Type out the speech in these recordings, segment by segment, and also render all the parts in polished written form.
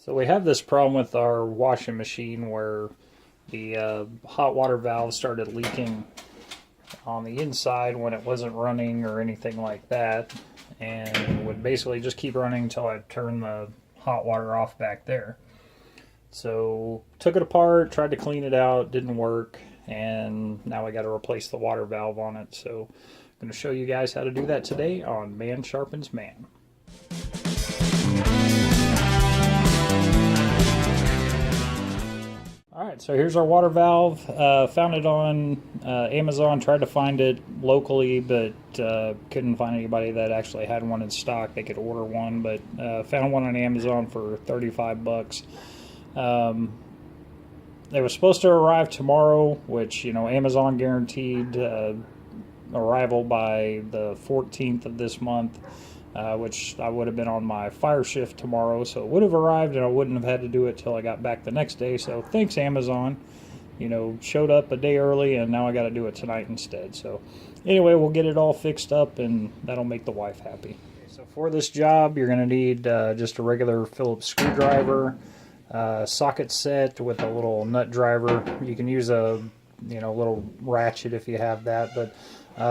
So we have this problem with our washing machine where the hot water valve started leaking on the inside when it wasn't running or anything like that, and would basically just keep running until I turned the hot water off back there. So took it apart, tried to clean it out, didn't work, and now I got to replace the water valve on it. So I'm going to show you guys how to do that today on Man Sharpens Man. Alright, so here's our water valve. Found it on Amazon, tried to find it locally, but couldn't find anybody that actually had one in stock. They could order one, but found one on Amazon for 35 bucks. They were supposed to arrive tomorrow, which, you know, Amazon guaranteed arrival by the 14th of this month. Which I would have been on my fire shift tomorrow, so it would have arrived and I wouldn't have had to do it till I got back the next day. So thanks, Amazon. You know, showed up a day early and now I got to do it tonight instead. So anyway, we'll get it all fixed up and that'll make the wife happy. So for this job, you're going to need just a regular Phillips screwdriver, socket set with a little nut driver. You can use a little ratchet if you have that, but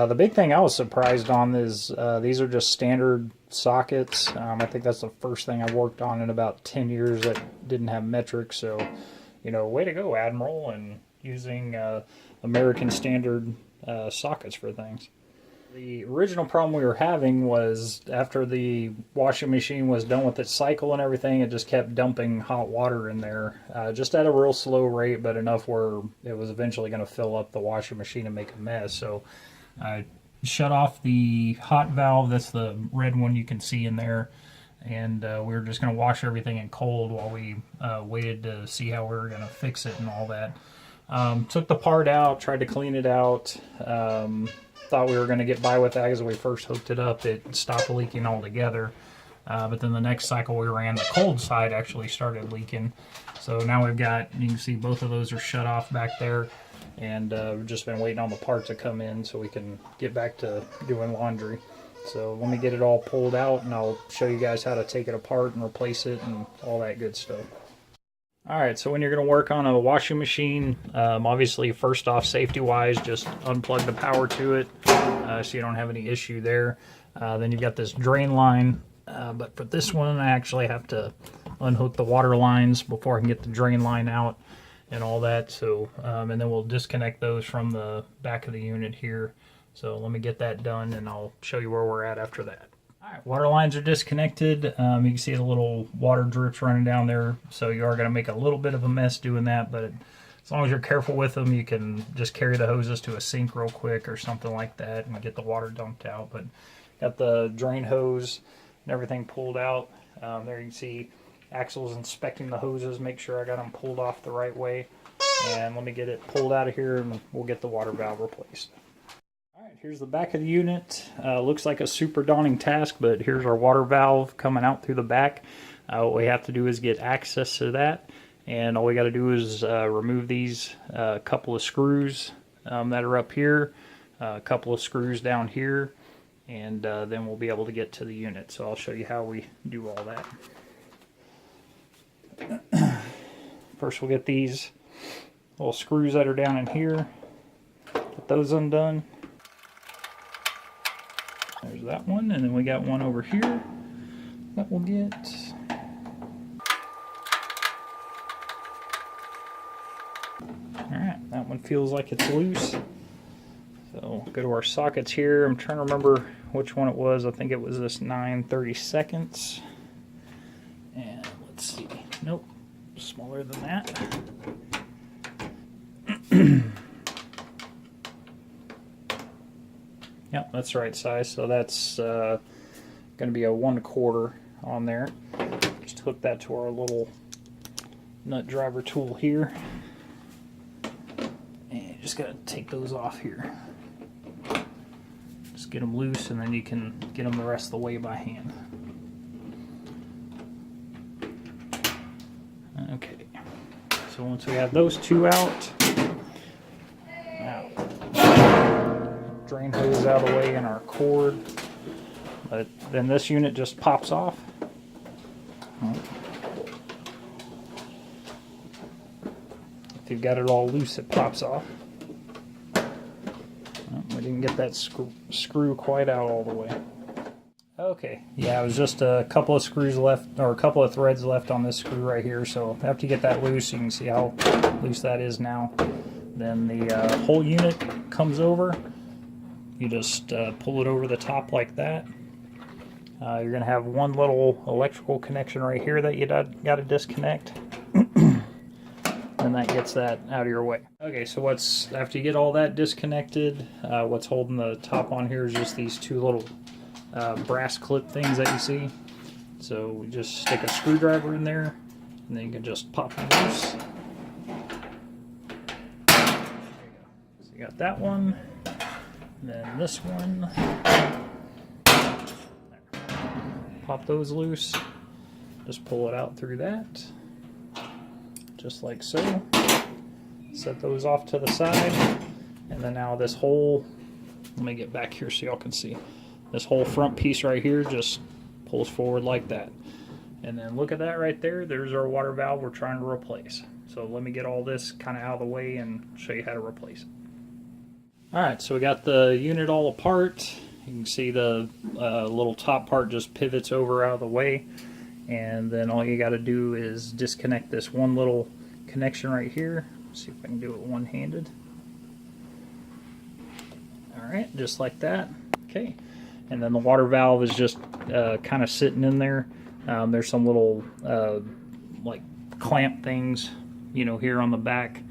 the big thing I was surprised on is these are just standard sockets. I think that's the first thing I worked on in about 10 years that didn't have metric. So, you know, way to go, Admiral, and using American standard sockets for things. The original problem we were having was after the washing machine was done with its cycle and everything, it just kept dumping hot water in there, just at a real slow rate, but enough where it was eventually going to fill up the washing machine and make a mess. So I shut off the hot valve. That's the red one you can see in there. And we were just going to wash everything in cold while we waited to see how we were going to fix it and all that. Took the part out, tried to clean it out. Thought we were going to get by with that because when we first hooked it up, it stopped leaking altogether. But then the next cycle we ran, the cold side actually started leaking. So now we've got, you can see both of those are shut off back there. And we've just been waiting on the parts to come in so we can get back to doing laundry. So let me get it all pulled out and I'll show you guys how to take it apart and replace it and all that good stuff. Alright, so when you're going to work on a washing machine, obviously first off, safety wise, just unplug the power to it so you don't have any issue there. Then you've got this drain line, but for this one I actually have to unhook the water lines before I can get the drain line out and all that. So and then we'll disconnect those from the back of the unit here. So let me get that done and I'll show you where we're at after that. Alright, water lines are disconnected. You can see the little water drips running down there, so you are going to make a little bit of a mess doing that, but as long as you're careful with them, you can just carry the hoses to a sink real quick or something like that and get the water dumped out. But got the drain hose and everything pulled out. There you can see Axel's inspecting the hoses, make sure I got them pulled off the right way. And let me get it pulled out of here and we'll get the water valve replaced. Alright, here's the back of the unit. Looks like a super daunting task, but here's our water valve coming out through the back. What we have to do is get access to that. And all we got to do is remove these couple of screws that are up here, a couple of screws down here, and then we'll be able to get to the unit. So I'll show you how we do all that. First we'll get these little screws that are down in here, get those undone. There's that one, and then we got one over here that we'll get. Alright, that one feels like it's loose. So go to our sockets here. I'm trying to remember which one it was. I think it was this 9/32. And let's see. Nope, smaller than that. Yep, that's the right size. So that's going to be a 1/4 on there. Just hook that to our little nut driver tool here. And you just got to take those off here. Just get them loose and then you can get them the rest of the way by hand. Okay, so once we have those two out, now drain hose out of the way and our cord, but then this unit just pops off. If you've got it all loose, it pops off. Well, we didn't get that screw quite out all the way. Okay, yeah, it was just a couple of screws left, or a couple of threads left on this screw right here, so after you get that loose, you can see how loose that is now. Then the whole unit comes over. You just pull it over the top like that. You're going to have one little electrical connection right here that you got to disconnect. And that gets that out of your way. Okay, so after you get all that disconnected, what's holding the top on here is just these two little brass clip things that you see. So we just stick a screwdriver in there, and then you can just pop them loose. There you go. So you got that one, and then this one. There. Pop those loose. Just pull it out through that. Just like so. Set those off to the side, and then now this whole, let me get back here so y'all can see, this whole front piece right here just pulls forward like that. And then look at that right there, there's our water valve we're trying to replace. So let me get all this kind of out of the way and show you how to replace it. Alright, so we got the unit all apart. You can see the little top part just pivots over out of the way. And then all you got to do is disconnect this one little connection right here. See if I can do it one-handed. Alright, just like that. Okay, and then the water valve is just kind of sitting in there. There's some little like clamp things, you know, here on the back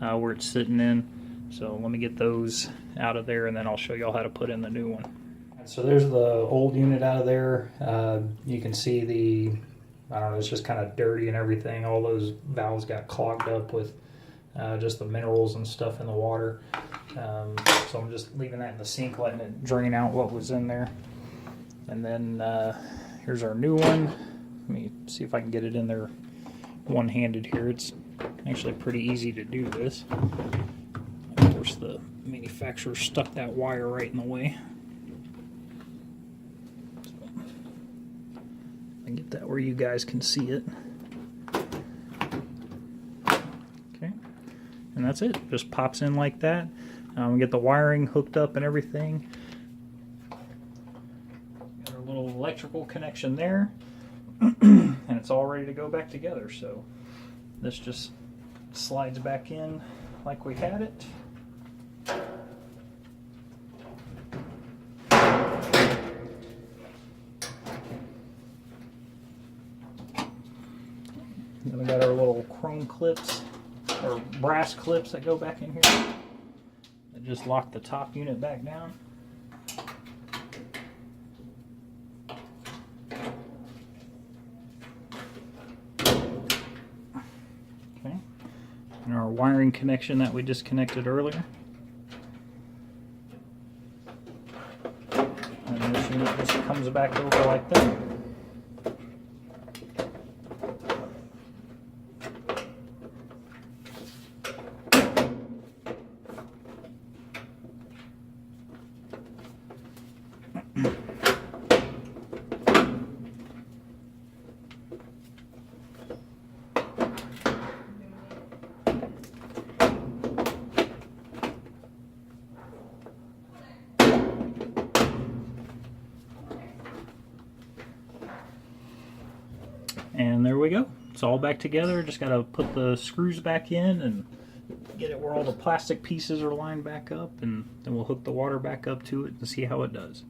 where it's sitting in. So let me get those out of there, and then I'll show y'all how to put in the new one. So there's the old unit out of there. You can see the, I don't know, it's just kind of dirty and everything. All those valves got clogged up with just the minerals and stuff in the water. So I'm just leaving that in the sink, letting it drain out what was in there. And then here's our new one. Let me see if I can get it in there one-handed here. It's actually pretty easy to do this. Of course, the manufacturer stuck that wire right in the way. And get that where you guys can see it. Okay, and that's it. Just pops in like that. We get the wiring hooked up and everything. Got our little electrical connection there, and it's all ready to go back together. So this just slides back in like we had it. Then we got our little chrome clips, or brass clips that go back in here. That just lock the top unit back down. Okay. And our wiring connection that we disconnected earlier. And this unit just comes back over like that. And there we go. It's all back together. Just got to put the screws back in and get it where all the plastic pieces are lined back up, and then we'll hook the water back up to it and see how it does.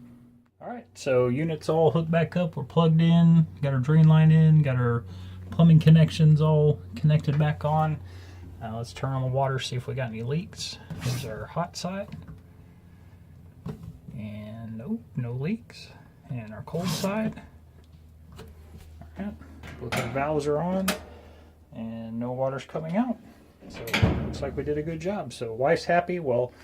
Alright, so unit's all hooked back up. We're plugged in. Got our drain line in. Got our plumbing connections all connected back on. Let's turn on the water, see if we got any leaks. Here's our hot side. And nope, no leaks. And our cold side. Alright. Both our valves are on, and no water's coming out. So looks like we did a good job. So wife's happy. Well,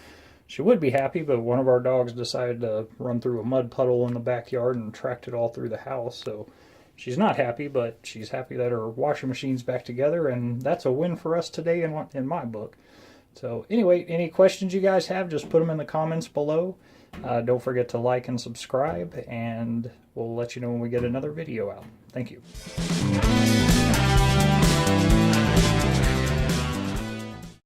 she would be happy, but one of our dogs decided to run through a mud puddle in the backyard and tracked it all through the house. So she's not happy, but she's happy that her washing machine's back together, and that's a win for us today in my book. So anyway, any questions you guys have, just put them in the comments below. Don't forget to like and subscribe, and we'll let you know when we get another video out. Thank you.